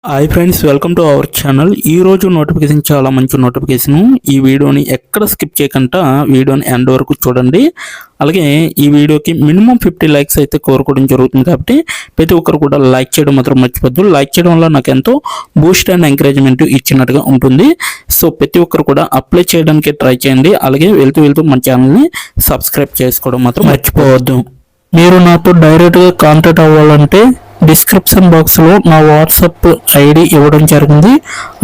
Hi friends, welcome to our channel. ఈరోజు notification చాలా మంచి నోటిఫికేషన్. ఈ వీడియోని ఎక్కడ స్కిప్ చేయకుండా వీడియోని ఎండ్ వరకు చూడండి. అలాగే ఈ వీడియోకి మినిమం 50 లైక్స్ అయితే కోరుకోవడం జరుగుతుంది. కాబట్టి ప్రతి ఒక్కరు కూడా లైక్ చేయడం మాత్రం మర్చిపోద్దు. లైక్ చేయడం వల్ల నాకు ఎంతో బూస్ట్ అండ్ ఎంకరేజ్మెంట్ ఇచ్చినట్టుగా ఉంటుంది. సో ప్రతి ఒక్కరు కూడా అప్లై చేయడానికి ట్రై చేయండి. అలాగే వెళ్తూ మన ఛానల్ని సబ్స్క్రైబ్ చేసుకోవడం మాత్రం మర్చిపోవద్దు. మీరు నాతో డైరెక్ట్గా కాంటాక్ట్ అవ్వాలంటే డిస్క్రిప్షన్ బాక్స్లో నా వాట్సాప్ ఐడి ఇవ్వడం జరిగింది.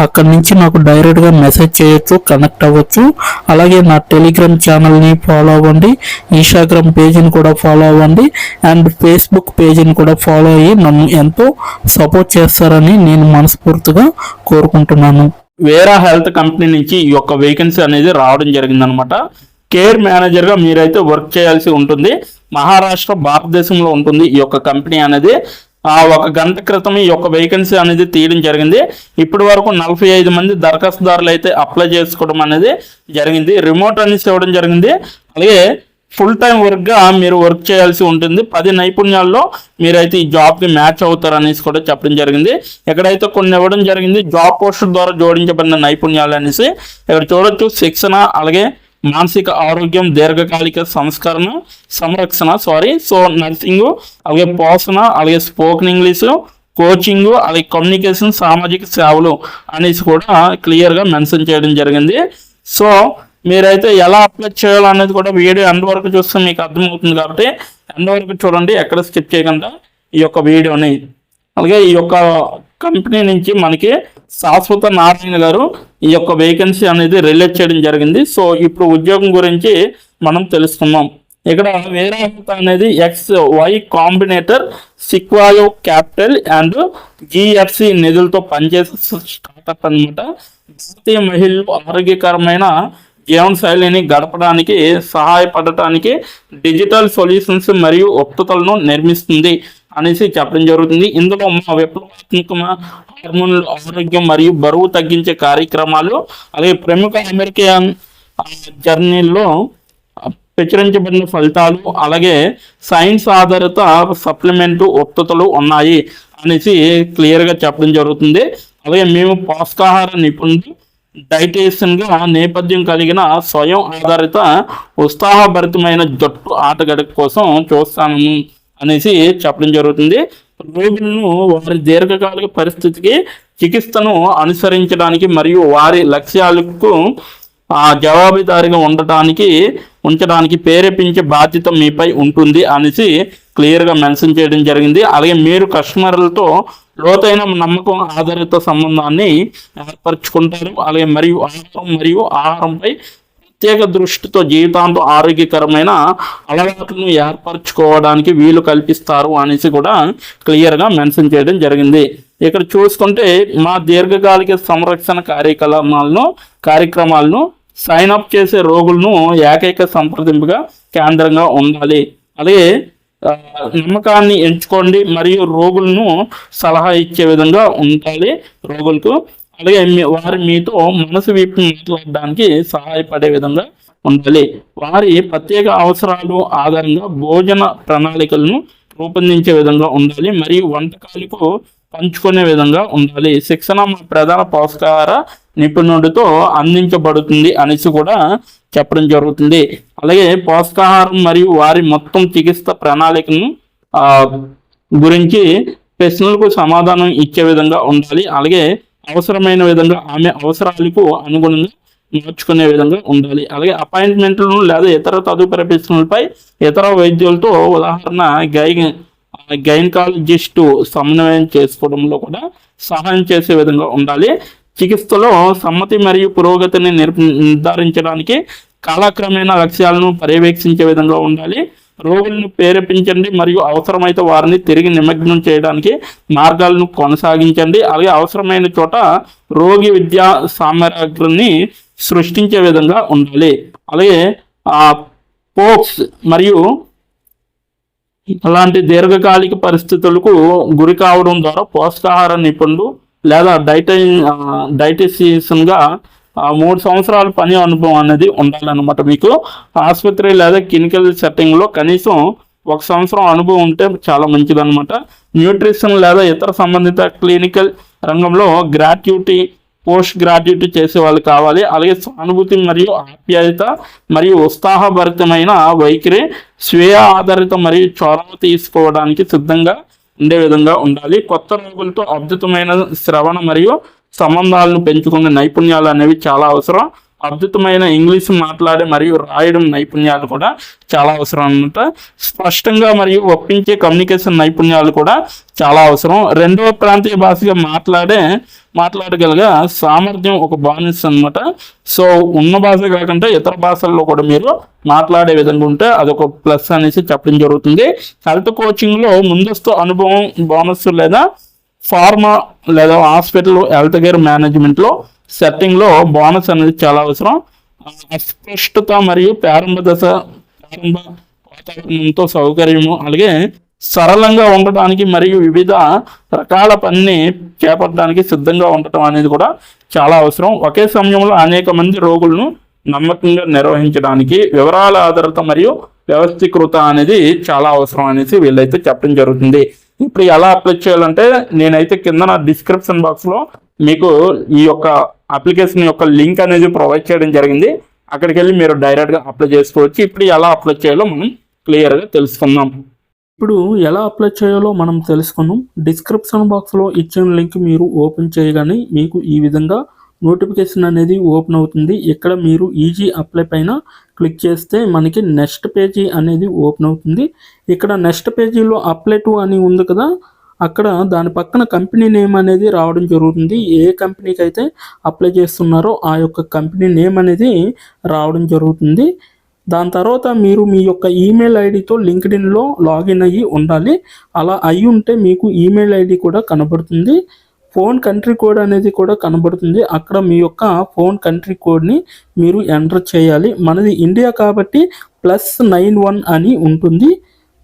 అక్కడి నుంచి నాకు డైరెక్ట్గా మెసేజ్ చేయొచ్చు, కనెక్ట్ అవ్వచ్చు. అలాగే నా టెలిగ్రామ్ ఛానల్ని ఫాలో అవ్వండి, ఇన్స్టాగ్రామ్ పేజీని కూడా ఫాలో అవ్వండి, అండ్ ఫేస్బుక్ పేజీని కూడా ఫాలో అయ్యి నన్ను ఎంతో సపోర్ట్ చేస్తారని నేను మనస్ఫూర్తిగా కోరుకుంటున్నాను. వేరా హెల్త్ కంపెనీ నుంచి ఈ యొక్క వేకెన్సీ అనేది రావడం జరిగిందనమాట. కేర్ మేనేజర్గా మీరైతే వర్క్ చేయాల్సి ఉంటుంది. మహారాష్ట్ర, భారతదేశంలో ఉంటుంది ఈ యొక్క కంపెనీ అనేది. 1 గంట క్రితం ఈ యొక్క వేకెన్సీ అనేది తీయడం జరిగింది. ఇప్పటి వరకు 45 మంది దరఖాస్తుదారులు అయితే అప్లై చేసుకోవడం అనేది జరిగింది. రిమోట్ అనేసి ఇవ్వడం జరిగింది. అలాగే ఫుల్ టైం వర్క్గా మీరు వర్క్ చేయాల్సి ఉంటుంది. 10 నైపుణ్యాల్లో మీరైతే ఈ జాబ్కి మ్యాచ్ అవుతారు అనేసి కూడా చెప్పడం జరిగింది. ఎక్కడైతే కొన్ని ఇవ్వడం జరిగింది జాబ్ పోస్టర్ ద్వారా జోడించబడిన నైపుణ్యాలు అనేసి ఇక్కడ చూడొచ్చు. శిక్షణ, అలాగే మానసిక ఆరోగ్యం, దీర్ఘకాలిక సంరక్షణ, సో నర్సింగ్, అలాగే పోషణ, అలాగే స్పోకెన్ ఇంగ్లీషు, కోచింగ్, అలాగే కమ్యూనికేషన్, సామాజిక సేవలు అనేసి కూడా క్లియర్గా మెన్షన్ చేయడం జరిగింది. సో మీరైతే ఎలా అప్లై చేయాలనేది కూడా వీడియో ఎండ్ వరకు చూస్తే మీకు అర్థమవుతుంది. కాబట్టి ఎండ్ వరకు చూడండి, ఎక్కడ స్కిప్ చేయకుండా ఈ యొక్క వీడియోని. అలాగే ఈ యొక్క కంపెనీ నుంచి మనకి శాశ్వత నారాయణ గారు ఈ యొక్క వేకెన్సీ అనేది రిలీజ్ చేయడం జరిగింది. సో ఇప్పుడు ఉద్యోగం గురించి మనం తెలుసుకుందాం. ఇక్కడ వేరే అనేది XY Combinator, Sequoia Capital and GFC నిధులతో పనిచేసే స్టార్టప్ అనమాట. భారతీయ మహిళలు ఆరోగ్యకరమైన జీవనశైలిని గడపడానికి సహాయపడటానికి డిజిటల్ సొల్యూషన్స్ మరియు ఉత్పత్తులను నిర్మిస్తుంది అనేసి చెప్పడం జరుగుతుంది. ఇందులో మా విప్లవాత్మక హార్మోన్ల ఆరోగ్యం మరియు బరువు తగ్గించే కార్యక్రమాలు, అలాగే ప్రముఖ అమెరికన్ జర్నీల్లో ప్రచురించబడిన ఫలితాలు, అలాగే సైన్స్ ఆధారిత సప్లిమెంటు ఉత్పత్తులు ఉన్నాయి అనేసి క్లియర్గా చెప్పడం జరుగుతుంది. అలాగే మేము పోషకాహార నిపుణులు, డైటీషియన్గా నేపథ్యం కలిగిన స్వయం ఆధారిత ఉత్సాహభరితమైన జట్టు ఆటగాడి కోసం చూస్తాను అనేసి చెప్పడం జరుగుతుంది. రోగులను వారి దీర్ఘకాలిక పరిస్థితికి చికిత్సను అనుసరించడానికి మరియు వారి లక్ష్యాలకు జవాబుదారీగా ఉంచడానికి ప్రేరేపించే బాధ్యత మీపై ఉంటుంది అనేసి క్లియర్గా మెన్షన్ చేయడం జరిగింది. అలాగే మీరు కస్టమర్లతో లోతైన నమ్మకం ఆధారిత సంబంధాన్ని ఏర్పరచుకుంటారు. అలాగే మరియు ఆహారంపై ప్రత్యేక దృష్టితో జీవితాంతం ఆరోగ్యకరమైన అలవాట్లను ఏర్పరచుకోవడానికి వీలు కల్పిస్తారు అనేసి కూడా క్లియర్గా మెన్షన్ చేయడం జరిగింది. ఇక్కడ చూసుకుంటే మా దీర్ఘకాలిక సంరక్షణ కార్యక్రమాలను సైన్ అప్ చేసే రోగులను ఏకైక సంప్రదింపుగా కేంద్రంగా ఉండాలి. అలాగే నమ్మకాన్ని ఎంచుకోండి మరియు రోగులను సలహా ఇచ్చే విధంగా ఉండాలి రోగులకు. అలాగే వారి మీతో మనసు విప్పి మాట్లాడడానికి సహాయపడే విధంగా ఉండాలి. వారి ప్రత్యేక అవసరాలు ఆధారంగా భోజన ప్రణాళికలను రూపొందించే విధంగా ఉండాలి మరియు వంటకాలకు పంచుకునే విధంగా ఉండాలి. శిక్షణ మా ప్రధాన పోషకాహార నిపుణుడితో అందించబడుతుంది అనేసి కూడా చెప్పడం జరుగుతుంది. అలాగే పోషకాహారం మరియు వారి మొత్తం చికిత్స ప్రణాళికను గురించి ప్రశ్నలకు సమాధానం ఇచ్చే విధంగా ఉండాలి. అలాగే అవసరమైన విధంగా ఆమె అవసరాలకు అనుగుణంగా మార్చుకునే విధంగా ఉండాలి. అలాగే అపాయింట్మెంట్లను లేదా ఇతర తదుపరి ప్రశ్నలపై ఇతర వైద్యులతో, ఉదాహరణ గైనకాలజిస్టు సమన్వయం చేసుకోవడంలో కూడా సహాయం చేసే విధంగా ఉండాలి. చికిత్సలో సమ్మతి మరియు పురోగతిని నిర్ధారించడానికి కాలక్రమేణా లక్ష్యాలను పర్యవేక్షించే విధంగా ఉండాలి. రోగులను ప్రేరేపించండి మరియు అవసరమైతే వారిని తిరిగి నిమగ్నం చేయడానికి మార్గాలను కొనసాగించండి. అలాగే అవసరమైన చోట రోగి విద్యా సామగ్రిని సృష్టించే విధంగా ఉండాలి. అలాగే పోక్స్ మరియు అలాంటి దీర్ఘకాలిక పరిస్థితులకు గురి కావడం ద్వారా పోషకాహార నిపుణులు లేదా డైటీషియన్గా 3 సంవత్సరాల పని అనుభవం అనేది ఉండాలన్నమాట. మీకు ఆసుపత్రి లేదా క్లినికల్ సెట్టింగ్లో కనీసం 1 సంవత్సరం అనుభవం ఉంటే చాలా మంచిదన్నమాట. న్యూట్రిషన్ లేదా ఇతర సంబంధిత క్లినికల్ రంగంలో గ్రాట్యుటీ పోస్ట్ గ్రాడ్యుయేట్ చేసే వాళ్ళు కావాలి. అలాగే సానుభూతి మరియు ఆప్యాయత మరియు ఉత్సాహభరితమైన వైఖరి, స్వీయ ఆధారిత మరియు చొరవ తీసుకోవడానికి సిద్ధంగా ఉండే విధంగా ఉండాలి. కొత్త రోగులతో అద్భుతమైన శ్రవణ మరియు సంబంధాలను పెంచుకునే నైపుణ్యాలు అనేవి చాలా అవసరం. అద్భుతమైన ఇంగ్లీష్ మాట్లాడే మరియు రాయడం నైపుణ్యాలు కూడా చాలా అవసరం అన్నమాట. స్పష్టంగా మరియు ఒప్పించే కమ్యూనికేషన్ నైపుణ్యాలు కూడా చాలా అవసరం. రెండవ ప్రాంతీయ భాషగా మాట్లాడగలిగే సామర్థ్యం ఒక బోనస్ అనమాట. సో ఉన్న భాష కాకుండా ఇతర భాషల్లో కూడా మీరు మాట్లాడే విధంగా ఉంటే అదొక ప్లస్ అనేసి చెప్పడం జరుగుతుంది. హెల్త్ కోచింగ్లో ముందస్తు అనుభవం బోనస్ లేదా ఫార్మా లేదా హాస్పిటల్ హెల్త్ కేర్ మేనేజ్మెంట్లో సెట్టింగ్లో బోనస్ అనేది చాలా అవసరం. అస్పష్టత మరియు ప్రారంభ వాతావరణంతో సౌకర్యము, అలాగే సరళంగా ఉండటానికి మరియు వివిధ రకాల పనిని చేపట్టడానికి సిద్ధంగా ఉండటం అనేది కూడా చాలా అవసరం. ఒకే సమయంలో అనేక మంది రోగులను నమ్మకంగా నిర్వహించడానికి వివరాల ఆధారిత మరియు వ్యవస్థీకృత అనేది చాలా అవసరం అనేసి వీళ్ళైతే చెప్పడం జరుగుతుంది. ఇప్పుడు ఎలా అప్లై చేయాలంటే నేనైతే కింద నా డిస్క్రిప్షన్ బాక్స్లో మీకు ఈ యొక్క అప్లికేషన్ యొక్క లింక్ అనేది ప్రొవైడ్ చేయడం జరిగింది. అక్కడికి వెళ్ళి మీరు డైరెక్ట్గా అప్లై చేసుకోవచ్చు. ఇప్పుడు ఎలా అప్లై చేయాలో మనం క్లియర్గా తెలుసుకుందాం. ఇప్పుడు ఎలా అప్లై చేయాలో మనం తెలుసుకుందాం. డిస్క్రిప్షన్ బాక్స్లో ఇచ్చిన లింక్ మీరు ఓపెన్ చేయగానే మీకు ఈ విధంగా నోటిఫికేషన్ అనేది ఓపెన్ అవుతుంది. ఇక్కడ మీరు ఈజీ అప్లై పైన క్లిక్ చేస్తే మనకి నెక్స్ట్ పేజీ అనేది ఓపెన్ అవుతుంది. ఇక్కడ నెక్స్ట్ పేజీలో అప్లై టు అని ఉంది కదా, అక్కడ దాని పక్కన కంపెనీ నేమ్ అనేది రావడం జరుగుతుంది. ఏ కంపెనీకి అయితే అప్లై చేస్తున్నారో ఆ యొక్క కంపెనీ నేమ్ అనేది రావడం జరుగుతుంది. దాని తర్వాత మీరు మీ యొక్క ఈమెయిల్ ఐడితో లింక్డ్ఇన్లో లాగిన్ అయ్యి ఉండాలి. అలా అయి ఉంటే మీకు ఈమెయిల్ ఐడి కూడా కనబడుతుంది. ఫోన్ కంట్రీ కోడ్ అనేది కూడా కనబడుతుంది. అక్కడ మీ యొక్క ఫోన్ కంట్రీ కోడ్ని మీరు ఎంటర్ చేయాలి. మనది ఇండియా కాబట్టి +91 అని ఉంటుంది.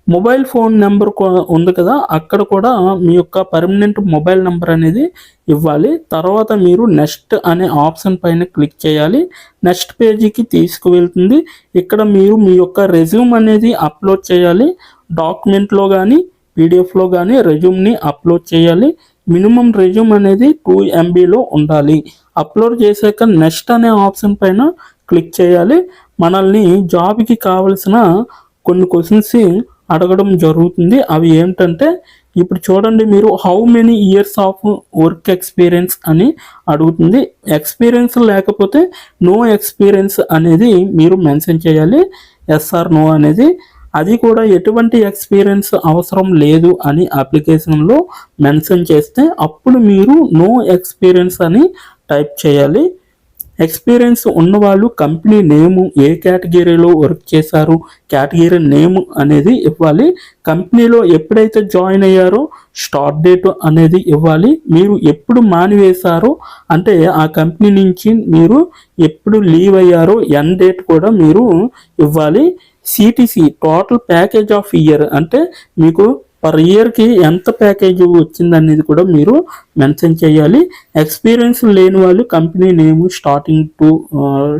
మొబైల్ ఫోన్ నెంబర్ ఉంది కదా, అక్కడ కూడా మీ యొక్క పర్మనెంట్ మొబైల్ నెంబర్ అనేది ఇవ్వాలి. తర్వాత మీరు నెక్స్ట్ అనే ఆప్షన్ పైన క్లిక్ చేయాలి. నెక్స్ట్ పేజీకి తీసుకువెళ్తుంది. ఇక్కడ మీరు మీ యొక్క రెజ్యూమ్ అనేది అప్లోడ్ చేయాలి. డాక్యుమెంట్లో కానీ పీడిఎఫ్లో కానీ రెజ్యూమ్ని అప్లోడ్ చేయాలి. మినిమం రెజ్యూమ్ అనేది 2 MBలో ఉండాలి. అప్లోడ్ చేశాక నెక్స్ట్ అనే ఆప్షన్ పైన క్లిక్ చేయాలి. మనల్ని జాబ్కి కావలసిన కొన్ని క్వశ్చన్స్ అడగడం జరుగుతుంది. అవి ఏమిటంటే ఇప్పుడు చూడండి, మీరు how many years of work experience అని అడుగుతుంది. ఎక్స్పీరియన్స్ లేకపోతే నో ఎక్స్పీరియన్స్ అనేది మీరు మెన్షన్ చేయాలి. ఎస్ ఆర్ నో అనేది. అది కూడా ఎటువంటి ఎక్స్పీరియన్స్ అవసరం లేదు అని అప్లికేషన్లో మెన్షన్ చేస్తే అప్పుడు మీరు నో ఎక్స్పీరియన్స్ అని టైప్ చేయాలి. ఎక్స్పీరియన్స్ ఉన్నవాళ్ళు కంపెనీ నేము, ఏ కేటగిరీలో వర్క్ చేశారు, కేటగిరీ నేమ్ అనేది ఇవ్వాలి. కంపెనీలో ఎప్పుడైతే జాయిన్ అయ్యారో స్టార్ట్ డేట్ అనేది ఇవ్వాలి. మీరు ఎప్పుడు మానివేశారో అంటే ఆ కంపెనీ నుంచి మీరు ఎప్పుడు లీవ్ అయ్యారో ఎండ్ డేట్ కూడా మీరు ఇవ్వాలి. CTC total package of year అంటే మీకు పర్ ఇయర్కి ఎంత ప్యాకేజ్ వచ్చిందనేది కూడా మీరు మెన్షన్ చేయాలి. ఎక్స్పీరియన్స్ లేని వాళ్ళు company name,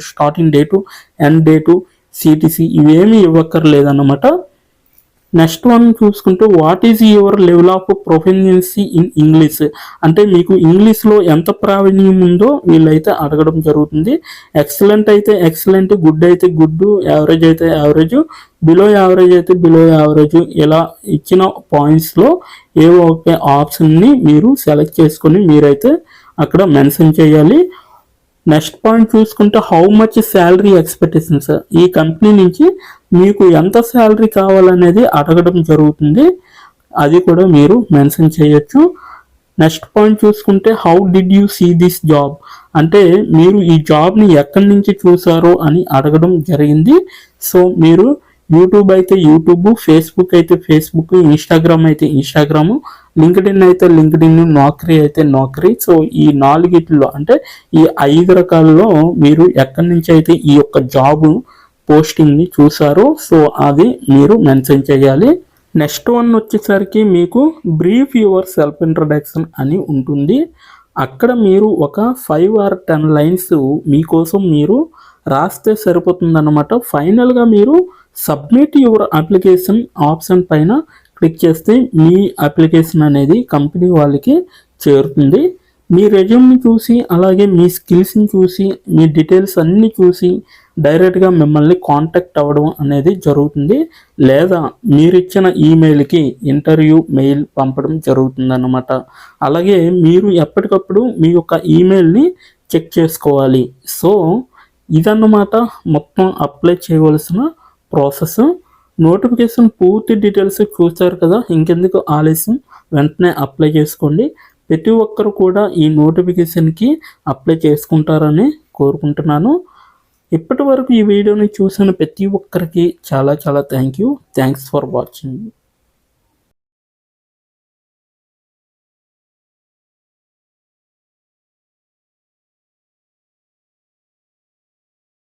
starting date, end date, CTC ఇవేమీ ఇవ్వక్కర్లేదన్నమాట. నెక్స్ట్ వన్ చూసుకుంటే what is your level of proficiency in English అంటే మీకు ఇంగ్లీష్లో ఎంత ప్రావీణ్యం ఉందో వీళ్ళైతే అడగడం జరుగుతుంది. ఎక్సలెంట్ అయితే ఎక్సలెంట్, గుడ్ అయితే గుడ్, యావరేజ్ అయితే యావరేజ్, బిలో యావరేజ్ అయితే బిలో యావరేజ్, ఇలా ఇచ్చిన పాయింట్స్లో ఏవో ఒక ఆప్షన్ని మీరు సెలెక్ట్ చేసుకొని మీరైతే అక్కడ మెన్షన్ చేయాలి. నెక్స్ట్ పాయింట్ చూసుకుంటే హౌ మచ్ శాలరీ ఎక్స్పెక్టేషన్స్, ఈ కంపెనీ నుంచి మీకు ఎంత శాలరీ కావాలనేది అడగడం జరుగుతుంది. అది కూడా మీరు మెన్షన్ చేయొచ్చు. నెక్స్ట్ పాయింట్ చూసుకుంటే how did you see this job అంటే మీరు ఈ జాబ్ని ఎక్కడి నుంచి చూసారో అని అడగడం జరిగింది. సో మీరు యూట్యూబ్ అయితే యూట్యూబ్, ఫేస్బుక్ అయితే ఫేస్బుక్, ఇన్స్టాగ్రామ్ అయితే ఇన్స్టాగ్రాము, లింక్డ్ఇన్ అయితే లింక్డ్ఇన్, నౌకరీ అయితే నౌకరీ. సో ఈ 4 అంటే ఈ 5 రకాలలో మీరు ఎక్కడి నుంచి అయితే ఈ యొక్క జాబ్ పోస్టింగ్ని చూసారో సో అది మీరు మెన్షన్ చేయాలి. నెక్స్ట్ వన్ వచ్చేసరికి మీకు బ్రీఫ్ యువర్ సెల్ఫ్ ఇంట్రడక్షన్ అని ఉంటుంది. అక్కడ మీరు ఒక 5 or 10 లైన్స్ మీకోసం మీరు రాస్తే సరిపోతుందన్నమాట. ఫైనల్గా మీరు సబ్మిట్ యువర్ అప్లికేషన్ ఆప్షన్ పైన క్లిక్ చేస్తే మీ అప్లికేషన్ అనేది కంపెనీ వాళ్ళకి చేరుతుంది. మీ రెజ్యూమ్ని చూసి అలాగే మీ స్కిల్స్ని చూసి మీ డీటెయిల్స్ అన్నీ చూసి డైరెక్ట్గా మిమ్మల్ని కాంటాక్ట్ అవ్వడం అనేది జరుగుతుంది. లేదా మీరిచ్చిన ఈమెయిల్కి ఇంటర్వ్యూ మెయిల్ పంపడం జరుగుతుందన్నమాట. అలాగే మీరు ఎప్పటికప్పుడు మీ యొక్క ఈమెయిల్ని చెక్ చేసుకోవాలి. సో ఇదన్నమాట మొత్తం అప్లై చేయవలసిన ప్రాసెస్. నోటిఫికేషన్ పూర్తి డీటెయిల్స్ చూస్తారు కదా, ఇంకెందుకు ఆలస్యం, వెంటనే అప్లై చేసుకోండి. ప్రతి ఒక్కరు కూడా ఈ నోటిఫికేషన్కి అప్లై చేసుకుంటారని కోరుకుంటున్నాను. ఇప్పటి వరకు ఈ వీడియోని చూసిన ప్రతి ఒక్కరికి చాలా చాలా థ్యాంక్స్ ఫర్ వాచింగ్.